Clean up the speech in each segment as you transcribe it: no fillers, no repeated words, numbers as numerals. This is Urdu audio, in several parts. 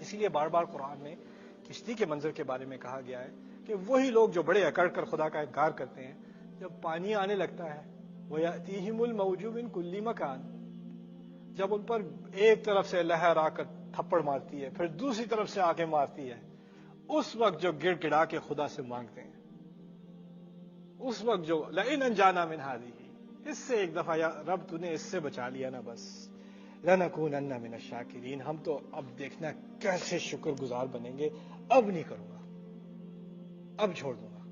اسی لیے بار بار قرآن میں کشتی کے منظر کے بارے میں کہا گیا ہے کہ وہی لوگ جو بڑے اکڑ کر خدا کا انکار کرتے ہیں، جب پانی آنے لگتا ہے وَيَأْتِيهِمُ الْمَوْجُ مِنْ كُلِّ مَكَانٍ، جب ان پر ایک طرف سے لہر آ کر تھپڑ مارتی ہے، پھر دوسری طرف سے آ کے مارتی ہے، اس وقت جو گڑ گڑا کے خدا سے مانگتے ہیں، اس وقت جو لئن انجانا من هذه، اس سے ایک دفعہ یا رب تو نے اس سے بچا لیا نا، بس لنکونن من الشاکرین، ہم تو اب دیکھنا کیسے شکر گزار بنیں گے، اب نہیں کروں گا، اب چھوڑ دوں گا،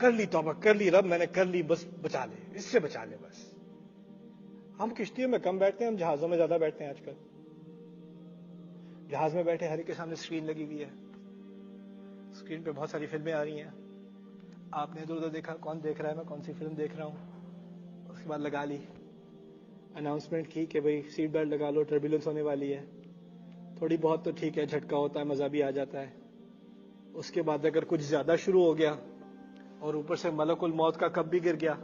کر لی توبہ، کر لی رب میں نے کر لی، بس بچا لے، اس سے بچا لے بس۔ ہم کشتیوں میں کم بیٹھتے ہیں، ہم جہازوں میں زیادہ بیٹھتے ہیں آج کل۔ جہاز میں بیٹھے ہر ایک کے سامنے اسکرین لگی ہوئی ہے، اسکرین پہ بہت ساری فلمیں آ رہی ہیں، آپ نے ادھر ادھر دیکھا کون دیکھ رہا ہے، میں کون سی فلم دیکھ رہا ہوں، اس کے بعد لگا لی، اناؤنسمنٹ کی کہ بھئی سیٹ بیلٹ لگا لو، ٹربولنس ہونے والی ہے، تھوڑی بہت تو ٹھیک ہے، جھٹکا ہوتا ہے، مزہ بھی آ جاتا ہے۔ اس کے بعد اگر کچھ زیادہ شروع ہو گیا اور اوپر سے ملک الموت کا کب بھی گر گیا،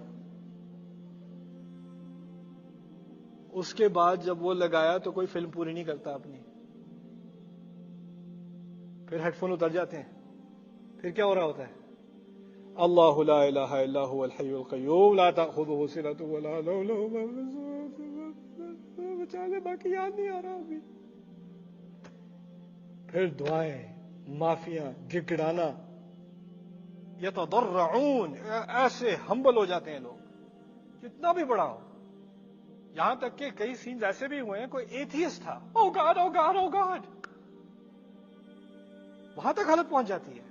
اس کے بعد جب وہ لگایا تو کوئی فلم پوری نہیں کرتا اپنی، پھر ہیڈ فون اتر جاتے ہیں، پھر کیا ہو رہا ہوتا ہے؟ اللہ لا الہ الا هو الحی القیوم لا تأخذہ سنۃ ولا نوم له ما فی السماوات والارض، بچانے باقی یاد نہیں آ رہا ابھی۔ پھر دعائیں، معافیاں، گڑگڑانا، یتضرعون، ایسے ہمبل ہو جاتے ہیں لوگ جتنا بھی بڑا ہو۔ یہاں تک کہ کئی سینز ایسے بھی ہوئے ہیں، کوئی ایتھیسٹ تھا، او گاڈ او گاڈ او گاڈ، وہاں تک حالت پہنچ جاتی ہے۔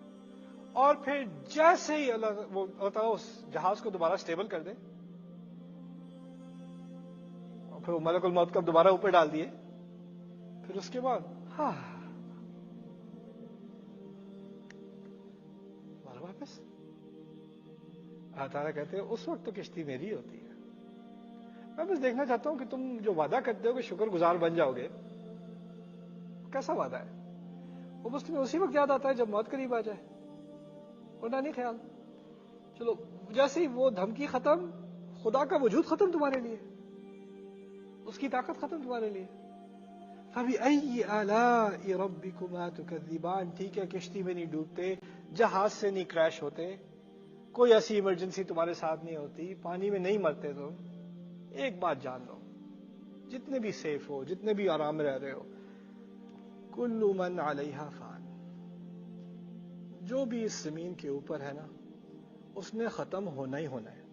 اور پھر جیسے ہی اللہ تعالیٰ اس جہاز کو دوبارہ سٹیبل کر دے، اور پھر وہ ملک الموت کا دوبارہ اوپر ڈال دیے، پھر اس کے بعد واپس اللہ تعالیٰ کہتے ہیں اس وقت تو کشتی میری ہوتی ہے۔ میں بس دیکھنا چاہتا ہوں کہ تم جو وعدہ کرتے ہو کہ شکر گزار بن جاؤ گے، کیسا وعدہ ہے؟ وہ بس تمہیں اسی وقت یاد آتا ہے جب موت قریب آ جائے، ورنہ نہیں خیال۔ چلو جیسے ہی وہ دھمکی ختم، خدا کا وجود ختم تمہارے لیے، اس کی طاقت ختم تمہارے لیے۔ فَبِأَيِّ آلَاءِ رَبِّكُمَا تُكَذِّبَانِ، ٹھیک ہے کشتی میں نہیں ڈوبتے، جہاز سے نہیں کریش ہوتے، کوئی ایسی ایمرجنسی تمہارے ساتھ نہیں ہوتی، پانی میں نہیں مرتے تم۔ ایک بات جان لو، جتنے بھی سیف ہو، جتنے بھی آرام رہ رہے ہو، کُلُّ مَنْ عَلَيْهَا فَانٍ، جو بھی اس زمین کے اوپر ہے نا، اس نے ختم ہونا ہی ہونا ہے۔